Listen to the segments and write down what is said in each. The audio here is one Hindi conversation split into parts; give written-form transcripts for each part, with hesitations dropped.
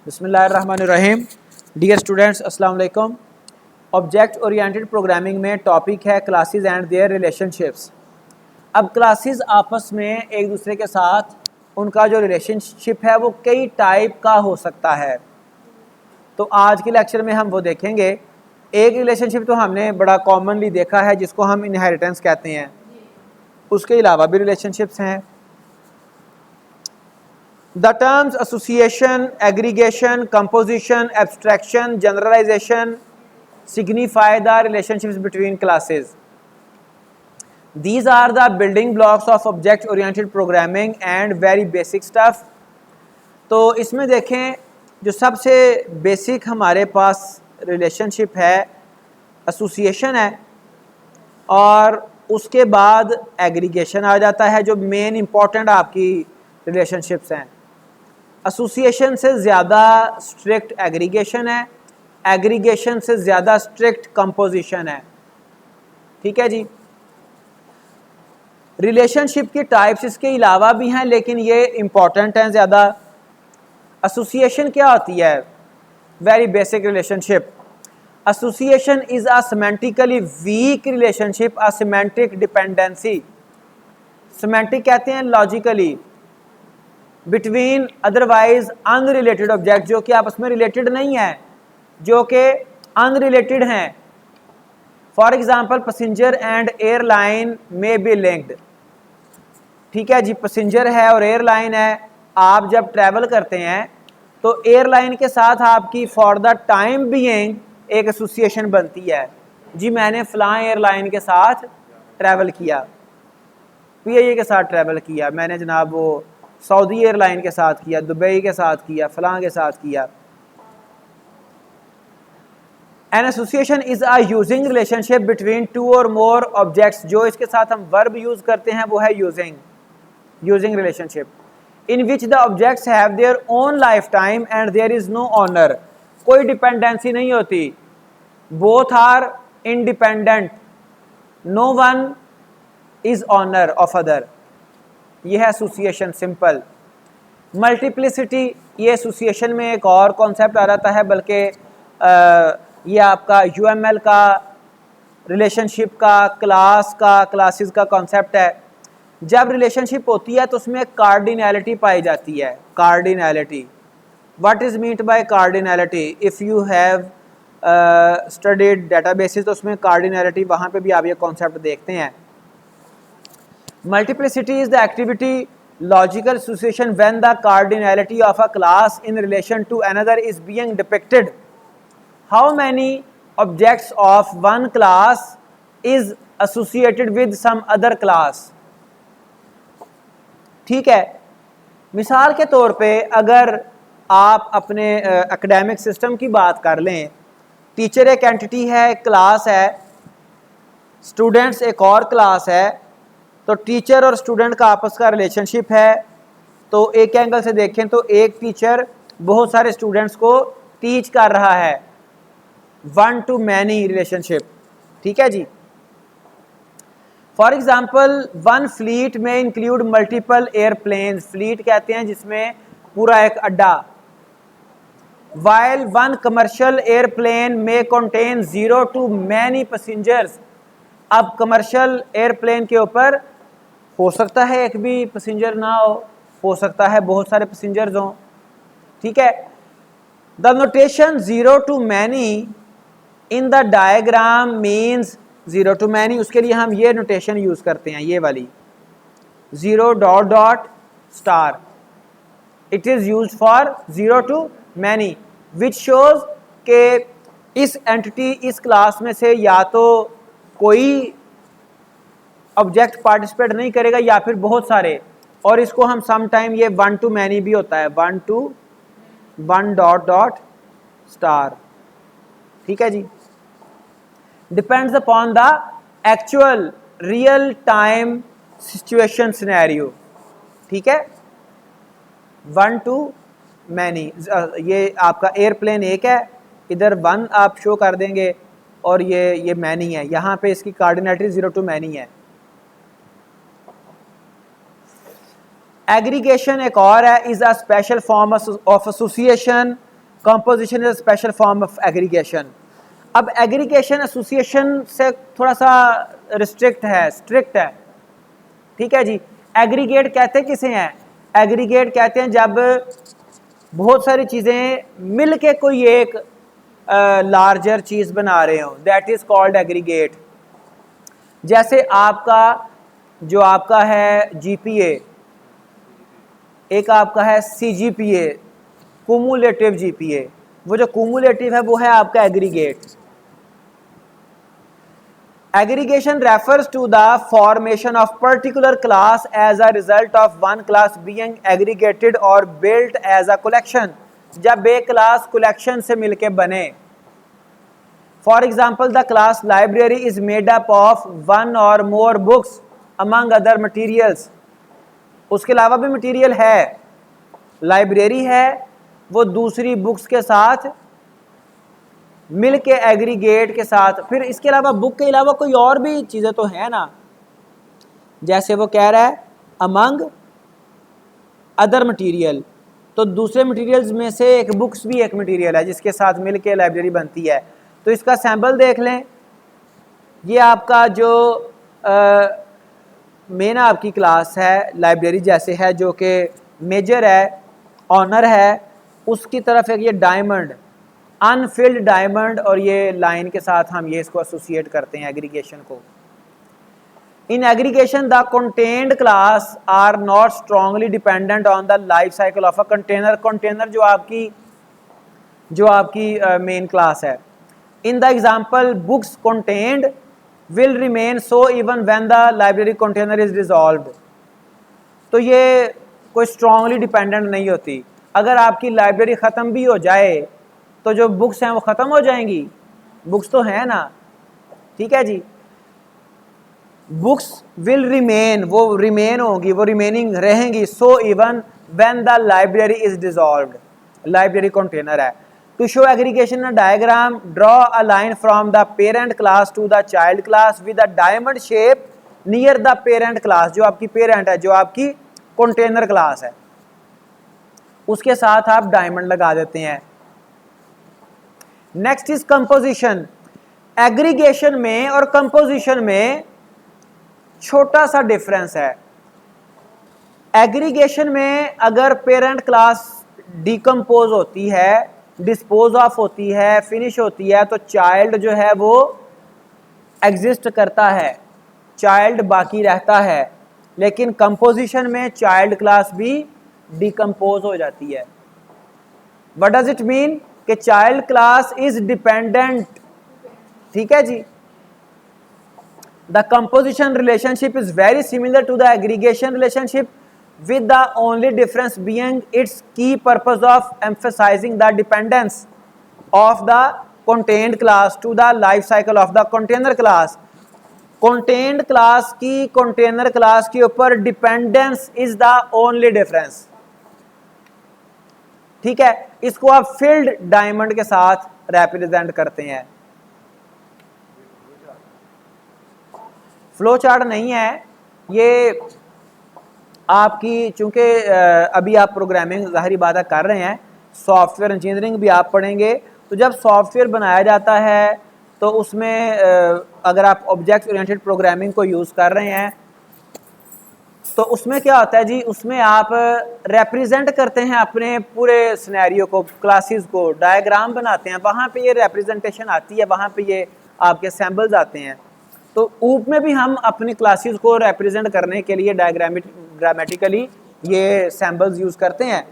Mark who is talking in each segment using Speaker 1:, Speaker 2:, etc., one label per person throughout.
Speaker 1: बिस्मिल्लाहिर्रहमानिर्रहीम। डियर स्टूडेंट्स, अस्सलाम वालेकुम। ऑब्जेक्ट ओरिएंटेड प्रोग्रामिंग में टॉपिक है क्लासेस एंड देयर रिलेशनशिप्स। अब क्लासेस आपस में एक दूसरे के साथ उनका जो रिलेशनशिप है वो कई टाइप का हो सकता है। तो आज के लेक्चर में हम वो देखेंगे। एक रिलेशनशिप तो हमने बड़ा कॉमनली देखा है जिसको हम इनहेरिटेंस कहते हैं, उसके अलावा भी रिलेशनशिप्स हैं। The terms association, aggregation, composition, abstraction, generalization signify the relationships between classes. These are the building blocks of object-oriented programming and very basic stuff. तो इसमें देखें जो सबसे बेसिक हमारे पास रिलेशनशिप है एसोसिएशन है, और उसके बाद एग्रीगेशन आ जाता है जो मेन इंपॉर्टेंट आपकी रिलेशनशिप्स हैं। एसोसिएशन से ज़्यादा स्ट्रिक्ट एग्रीगेशन है, एग्रीगेशन से ज़्यादा स्ट्रिक्ट कंपोजिशन है। ठीक है जी। रिलेशनशिप की टाइप्स इसके अलावा भी हैं लेकिन ये इंपॉर्टेंट हैं ज़्यादा। एसोसिएशन क्या होती है? Very basic relationship. Association is a semantically weak relationship, a semantic dependency. Semantic कहते हैं logically, between otherwise unrelated object, जो कि आपस में रिलेटेड नहीं है, जो कि अनरिलेटेड हैं। For example passenger and airline में बी लिंक्ड। ठीक है जी, पैसेंजर है और एयरलाइन है। आप जब ट्रैवल करते हैं तो एयरलाइन के साथ आपकी फॉर द टाइम बीइंग एक एसोसिएशन बनती है। जी मैंने फ़लाँ एयरलाइन के साथ ट्रैवल किया, पीआईए के साथ ट्रैवल किया, मैंने जनाब वो सऊदी एयरलाइन के साथ किया, दुबई के साथ किया, फलां के साथ किया। An association is a using relationship between two और मोर ऑब्जेक्ट्स। जो इसके साथ हम वर्ब यूज करते हैं वो है using relationship, in which the objects have their own lifetime and there is no owner. कोई डिपेंडेंसी नहीं होती, both are independent, no one is owner of other. ये है एसोसिएशन सिंपल। मल्टीप्लिसिटी, ये एसोसिएशन में एक और कॉन्सेप्ट आ जाता है, बल्कि ये आपका यूएमएल का, रिलेशनशिप का, क्लासेस का कॉन्सेप्ट है। जब रिलेशनशिप होती है तो उसमें कार्डिनैलिटी पाई जाती है। Cardinality, what is meant by cardinality? If you have studied databases तो उसमें कार्डिनैलिटी, वहाँ पे भी आप ये कॉन्सेप्ट देखते हैं। Multiplicity is the activity logical association when the cardinality of a class in relation to another is being depicted. How many objects of one class is associated with some other class? ठीक है, मिसाल के तौर पे अगर आप अपने एकेडमिक सिस्टम की बात कर लें, टीचर एक एंटिटी है, क्लास है, स्टूडेंट्स एक और क्लास है, तो टीचर और स्टूडेंट का आपस का रिलेशनशिप है। तो एक एंगल से देखें तो एक टीचर बहुत सारे स्टूडेंट्स को टीच कर रहा है, वन टू मैनी रिलेशनशिप। ठीक है जी। फॉर एग्जाम्पल वन फ्लीट में इंक्लूड मल्टीपल एयरप्लेन। फ्लीट कहते हैं जिसमें पूरा एक अड्डा। वाइल वन कमर्शियल एयरप्लेन में कंटेन 0 to मैनी पैसेंजर्स। अब कमर्शियल एयरप्लेन के ऊपर हो सकता है एक भी पैसेंजर ना हो सकता है बहुत सारे पैसेंजर्स हों। ठीक है। The notation 0 to many in the diagram means 0 to many. उसके लिए हम ये नोटेशन यूज करते हैं, ये वाली 0 dot dot star. It is use for 0 to many, which shows के इस एंटिटी, इस क्लास में से या तो कोई ऑब्जेक्ट पार्टिसिपेट नहीं करेगा या फिर बहुत सारे। और इसको हम सम टाइम ये 1 to मैनी भी होता है, 1 to 1 डॉट डॉट स्टार। ठीक है जी। Depends upon the actual real time situation scenario. ठीक है। 1 to मैनी, ये आपका एयरप्लेन एक है, इधर 1 आप शो कर देंगे और ये मैनी है, यहाँ पे इसकी कार्डिनैलिटी 0 to मैनी है। एग्रीगेशन एक और है, is a special form of association composition is a special form of aggregation. अब एग्रीगेशन एसोसिएशन से थोड़ा सा स्ट्रिक्ट है, ठीक है जी। एग्रीगेट कहते किसे हैं? एग्रीगेट कहते हैं जब बहुत सारी चीज़ें मिल के कोई एक लार्जर चीज़ बना रहे हो, दैट इज़ कॉल्ड एग्रीगेट। जैसे आपका है जीपीए, एक आपका है सीजीपीए, कुमुलेटिव जीपीए, वो जो कुमुलेटिव है वो है आपका aggregate. Aggregation refers to the formation of particular class as a result of one class being aggregated or built as a collection। जब एक क्लास collection से मिलके बने। For example, the class library is made up of one or more books among other materials। उसके अलावा भी मटीरियल है, लाइब्रेरी है, वो दूसरी बुक्स के साथ मिल के एग्रीगेट के साथ। फिर इसके अलावा बुक के अलावा कोई और भी चीज़ें तो है ना, जैसे वो कह रहा है अमंग अदर मटेरियल, तो दूसरे मटेरियल्स में से एक बुक्स भी एक मटेरियल है जिसके साथ मिल के लाइब्रेरी बनती है। तो इसका सैम्पल देख लें। ये आपका जो मेन आपकी क्लास है लाइब्रेरी जैसे है, जो कि मेजर है, ऑनर है, उसकी तरफ एक ये डायमंड, अनफिल्ड डायमंड, और ये लाइन के साथ हम ये इसको एसोसिएट करते हैं एग्रीगेशन को। In aggregation the contained class are not strongly dependent on the life cycle of a container. Container जो आपकी मेन क्लास है। In the example books contained will remain so even when the library container is dissolved. तो ये कोई स्ट्रांगली डिपेंडेंट नहीं होती। अगर आपकी लाइब्रेरी ख़त्म भी हो जाए तो जो बुक्स हैं वो ख़त्म हो जाएंगी, बुक्स तो हैं ना, ठीक है जी। बुक्स विल रिमेन, वो रिमेन होगी, वो रिमेनिंग रहेंगी, so even when the library is dissolved. Library container है। To show aggregation diagram, draw a line from the parent class to the child class with a diamond shape near the parent class. जो आपकी पेरेंट है, जो आपकी कंटेनर क्लास है, उसके साथ आप डायमंड लगा देते हैं। Next is composition. एग्रीगेशन में और कंपोजिशन में छोटा सा डिफरेंस है। एग्रीगेशन में अगर पेरेंट क्लास डिकम्पोज होती है, डिस्पोज ऑफ होती है, फिनिश होती है, तो चाइल्ड जो है वो एग्जिस्ट करता है, चाइल्ड बाकी रहता है। लेकिन कंपोजिशन में चाइल्ड क्लास भी डिकम्पोज हो जाती है। What does it mean? कि चाइल्ड क्लास इज डिपेंडेंट, ठीक है जी। The composition relationship is very similar to the aggregation relationship with the only difference being its key purpose of emphasizing the dependence of the contained class to the life cycle of the container class। contained class की container class के ऊपर dependence is the only difference, ठीक है। इसको आप filled diamond के साथ represent करते हैं। फ्लो चार्ट नहीं है ये आपकी, चूंकि अभी आप प्रोग्रामिंग ज़ाहिरी बात कर रहे हैं, सॉफ्टवेयर इंजीनियरिंग भी आप पढ़ेंगे। तो जब सॉफ्टवेयर बनाया जाता है तो उसमें अगर आप ऑब्जेक्ट ओरिएंटेड प्रोग्रामिंग को यूज़ कर रहे हैं तो उसमें क्या होता है जी, उसमें आप रिप्रेजेंट करते हैं अपने पूरे सिनेरियो को, क्लासेस को, डायग्राम बनाते हैं, वहाँ पे ये रिप्रेजेंटेशन आती है, वहाँ पे ये आपके सैम्पल्स आते हैं। तो ऊप में भी हम अपनी क्लासेस को रिप्रेजेंट करने के लिए ग्रामेटिकली ये सैम्पल्स यूज करते हैं।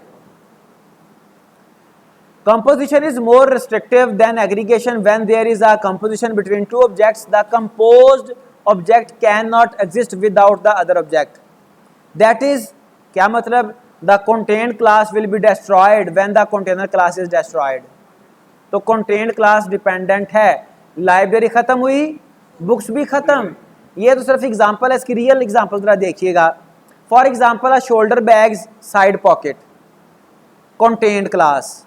Speaker 1: Composition is more restrictive than aggregation when there is a composition between two objects. The composed object can not exist without the other object. That is, क्या मतलब? The contained class will be destroyed when the container class is destroyed. तो कंटेन्ड क्लास डिपेंडेंट है, लाइब्रेरी खत्म हुई, बुक्स भी खत्म। ये तो सिर्फ एग्जांपल है, इसकी रियल एग्जांपल जरा देखिएगा। For example a shoulder bags side pocket, contained class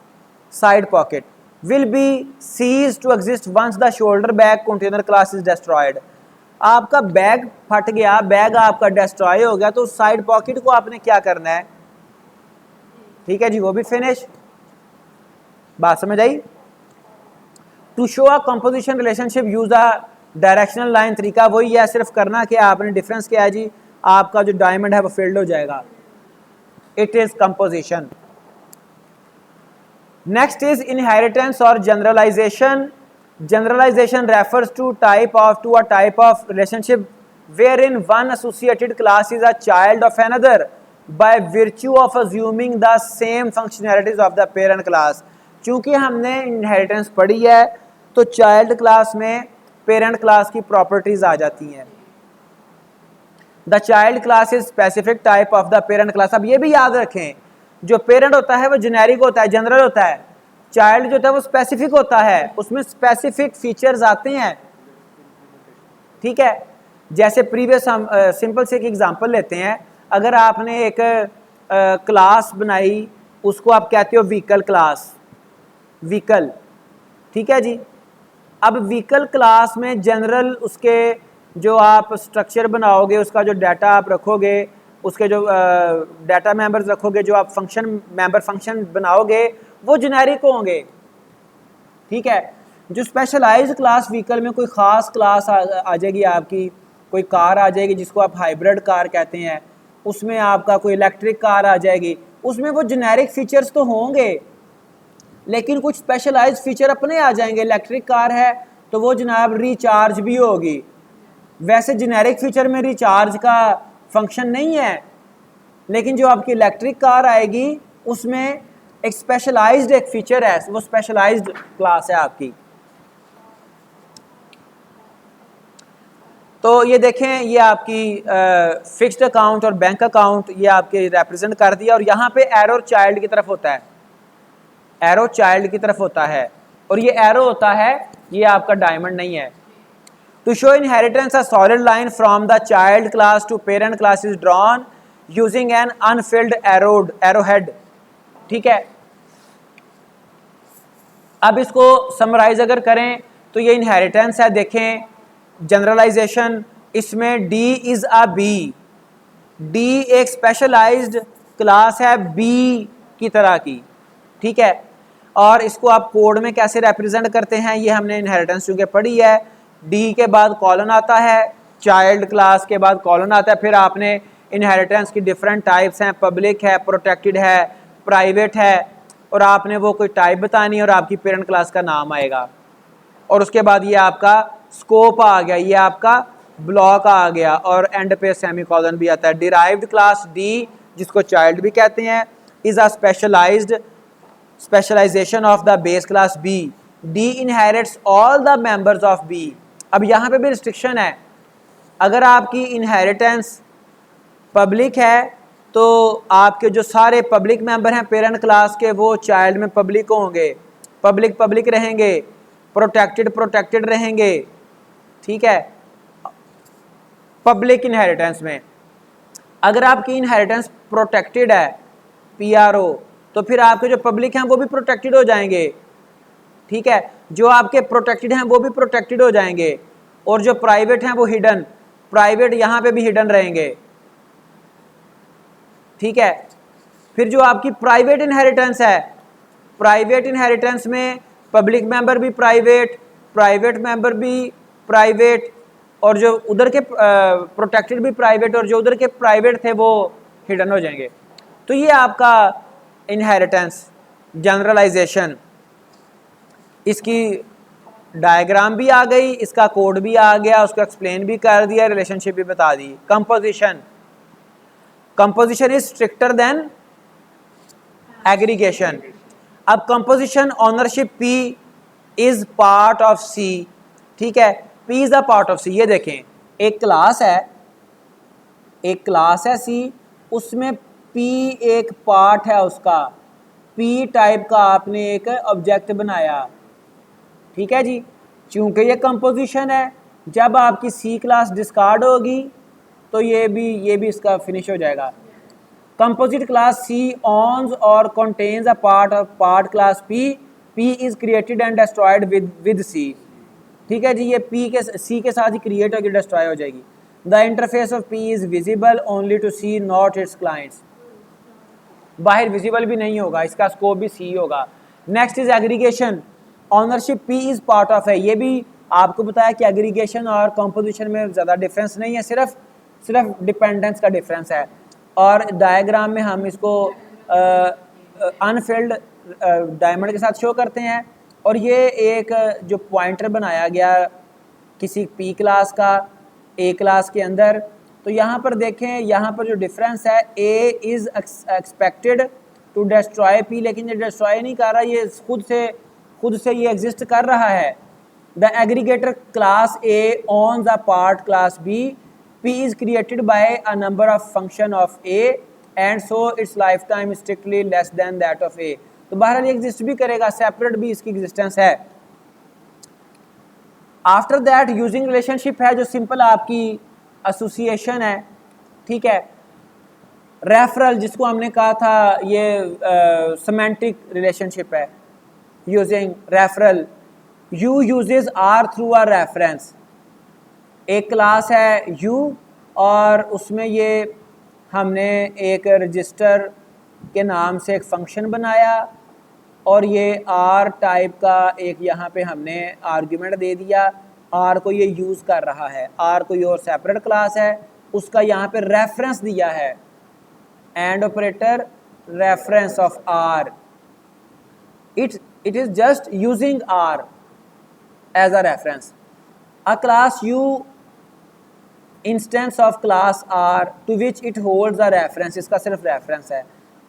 Speaker 1: side pocket will be cease to exist once the shoulder bag container class is destroyed. आपका बैग फट गया, बैग आपका डिस्ट्रॉय हो गया, तो साइड पॉकेट को आपने क्या करना है, ठीक है जी, वो भी फिनिश। बात समझ आई? To show a composition relationship use a directional line, तरीका वही है, सिर्फ करना क्या आपने डिफरेंस क्या है जी, आपका जो डायमंड है वो फिल्ड हो जाएगा। It is composition. Next is inheritance और generalization. Generalization refers to a type of relationship wherein one associated class is a child of another by virtue of assuming the same functionalities of the parent class। चूंकि हमने इनहेरिटेंस पढ़ी है तो चाइल्ड क्लास में पेरेंट क्लास की प्रॉपर्टीज आ जाती हैं। The child class is specific type of the parent class. अब ये भी याद रखें, जो पेरेंट होता है वो जेनेरिक होता है, जनरल होता है, चाइल्ड जो होता है वो स्पेसिफिक होता है, उसमें स्पेसिफिक फीचर्स आते हैं। ठीक है, जैसे प्रीवियस हम सिंपल से एक एग्जांपल लेते हैं, अगर आपने एक क्लास बनाई, उसको आप कहते हो व्हीकल क्लास, व्हीकल, ठीक है जी। अब व्हीकल क्लास में जनरल उसके जो आप स्ट्रक्चर बनाओगे, उसका जो डाटा आप रखोगे, उसके जो डाटा मेंबर्स रखोगे, जो आप फंक्शन बनाओगे वो जेनेरिक होंगे। ठीक है, जो स्पेशलाइज्ड क्लास व्हीकल में कोई ख़ास क्लास आ जाएगी आपकी, कोई कार आ जाएगी जिसको आप हाइब्रिड कार कहते हैं, उसमें आपका कोई इलेक्ट्रिक कार आ जाएगी, उसमें वो जेनेरिक फीचर्स तो होंगे लेकिन कुछ स्पेशलाइज्ड फीचर अपने आ जाएंगे। इलेक्ट्रिक कार है तो वो जनाब रिचार्ज भी होगी, वैसे जेनेरिक फीचर में रिचार्ज का फंक्शन नहीं है, लेकिन जो आपकी इलेक्ट्रिक कार आएगी उसमें एक स्पेशलाइज्ड एक फीचर है, वो स्पेशलाइज्ड क्लास है आपकी। तो ये देखें, ये आपकी फिक्स्ड अकाउंट और बैंक अकाउंट ये आपके रिप्रेजेंट कर दिया, और यहाँ पे एरो चाइल्ड की तरफ होता है, एरो चाइल्ड की तरफ होता है, और ये एरो होता है, ये आपका डायमंड नहीं है। To show inheritance a solid line from the child class to parent class is drawn using an unfilled arrowhead. ठीक है, अब इसको समराइज अगर करें तो ये इनहेरिटेंस है। देखें जनरलाइजेशन, इसमें D is a B, D एक स्पेशलाइज्ड क्लास है बी की तरह की। ठीक है, और इसको आप कोड में कैसे रिप्रेजेंट करते हैं, ये हमने इनहेरिटेंस चूंकि पढ़ी है। डी के बाद कॉलन आता है, चाइल्ड क्लास के बाद कॉलन आता है, फिर आपने इनहेरिटेंस की डिफरेंट टाइप्स हैं, पब्लिक है, प्रोटेक्टेड है, प्राइवेट है, और आपने वो कोई टाइप बतानी है और आपकी पेरेंट क्लास का नाम आएगा, और उसके बाद ये आपका स्कोप आ गया, ये आपका ब्लॉक आ गया, और एंड पे सेमीकोलन भी आता है। डिराइव्ड क्लास डी, जिसको चाइल्ड भी कहते हैं, is a specialization of the base class B. D inherits all the members of B. अब यहाँ पे भी रिस्ट्रिक्शन है, अगर आपकी इनहेरिटेंस पब्लिक है तो आपके जो सारे पब्लिक मेंबर हैं पेरेंट क्लास के, वो चाइल्ड में पब्लिक होंगे, पब्लिक रहेंगे, प्रोटेक्टेड रहेंगे। ठीक है, पब्लिक इनहेरिटेंस में अगर आपकी इनहेरिटेंस प्रोटेक्टेड है, पीआरओ, तो फिर आपके जो पब्लिक हैं वो भी प्रोटेक्टेड हो जाएंगे। ठीक है, जो आपके प्रोटेक्टेड हैं वो भी प्रोटेक्टेड हो जाएंगे, और जो प्राइवेट हैं वो हिडन, प्राइवेट यहाँ पे भी हिडन रहेंगे। ठीक है, फिर जो आपकी प्राइवेट इनहेरिटेंस है, प्राइवेट इनहेरिटेंस में पब्लिक मेंबर भी प्राइवेट, प्राइवेट मेंबर भी प्राइवेट, और जो उधर के प्रोटेक्टेड भी प्राइवेट, और जो उधर के प्राइवेट थे वो हिडन हो जाएंगे। तो ये आपका इनहेरिटेंस जनरलाइजेशन, इसकी डायग्राम भी आ गई, इसका कोड भी आ गया, उसको एक्सप्लेन भी कर दिया, रिलेशनशिप भी बता दी। Composition, composition is stricter than aggregation. अब composition ownership P is part of C. ठीक है, P is a part of C. ये देखें, एक क्लास है सी, उसमें पी एक पार्ट है उसका, पी टाइप का आपने एक ऑब्जेक्ट बनाया। ठीक है जी, चूंकि ये कंपोजिशन है, जब आपकी सी क्लास डिस्कार्ड होगी तो ये भी इसका फिनिश हो जाएगा। कंपोजिट क्लास सी ऑन्स और contains a part class P, P is created and destroyed with C. ठीक है जी, ये पी के सी के साथ ही क्रिएट होकर डिस्ट्रॉय हो जाएगी। The interface of P is visible only to C, not its clients. बाहर विजिबल भी नहीं होगा, इसका स्कोप भी सी होगा, next is aggregation, ownership P is part of है। ये भी आपको बताया कि एग्रीगेशन और कंपोजिशन में ज़्यादा डिफरेंस नहीं है, सिर्फ डिपेंडेंस का डिफरेंस है। और डायग्राम में हम इसको अनफिल्ड डायमंड के साथ शो करते हैं। और ये एक जो पॉइंटर बनाया गया किसी पी क्लास का ए क्लास के अंदर, तो यहाँ पर देखें, यहाँ पर जो डिफरेंस है, A is expected to destroy P, लेकिन ये डिस्ट्रॉय नहीं कर रहा, ये खुद से ये एग्जिस्ट कर रहा है। The aggregator class A on the part class B, P is created by a number of function of A and so its life time strictly less than that of A. तो बहरहाल ये एग्जिस्ट भी करेगा, सेपरेट भी इसकी एग्जिस्टेंस है। आफ्टर दैट यूजिंग रिलेशनशिप है जो सिंपल आपकी एसोसिएशन है, ठीक है। रेफरल जिसको हमने कहा था ये सेमेंटिक रिलेशनशिप है। Using referral, U uses R through a reference. एक क्लास है यू और उसमें ये हमने एक रजिस्टर के नाम से एक फंक्शन बनाया और ये आर टाइप का एक यहाँ पे हमने आर्ग्यूमेंट दे दिया। आर को ये यूज़ कर रहा है, आर कोई और सेपरेट क्लास है, उसका यहाँ पे रेफरेंस दिया है, and operator reference of R, it is just using R as a reference. A class U instance of class R to which it holds a reference, इसका सिर्फ reference है।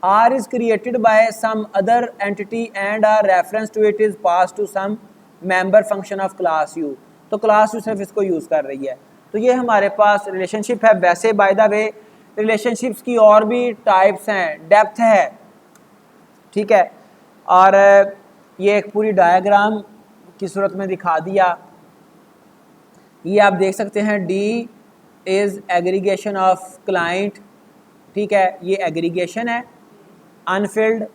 Speaker 1: R is created by some other entity and a reference to it is passed to some member function of class U। तो class U सिर्फ इसको यूज़ कर रही है। तो ये हमारे पास रिलेशनशिप है। वैसे बाय द वे रिलेशनशिप्स की और भी टाइप्स हैं, डेप्थ है, ठीक है। और ये एक पूरी डायग्राम की सूरत में दिखा दिया। ये आप देख सकते हैं, D is aggregation of client, ठीक है, ये एग्रीगेशन है, अनफिल्ड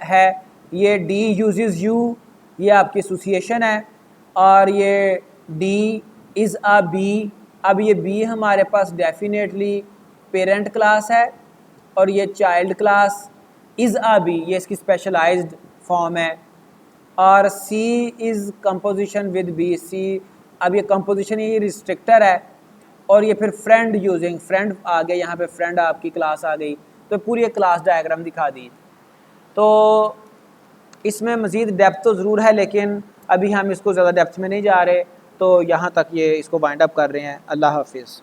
Speaker 1: है। ये डी यूजेस यू, ये आपकी एसोसिएशन है। और ये डी इज़ अ बी, अब ये बी हमारे पास डेफिनेटली पेरेंट क्लास है और ये child class is a B, ये इसकी स्पेशलाइज्ड फॉर्म है। और C is composition with B, C अब ये कंपोजिशन ये रिस्ट्रिक्टर है। और ये फिर फ्रेंड यूजिंग, फ्रेंड आ गए, यहाँ पे फ्रेंड आपकी क्लास आ गई। तो पूरी एक क्लास डायग्राम दिखा दी। तो इसमें मज़ीद डेप्थ तो ज़रूर है, लेकिन अभी हम इसको ज़्यादा डेप्थ में नहीं जा रहे, तो यहाँ तक ये इसको वाइंड अप कर रहे हैं। अल्लाह हाफिज़।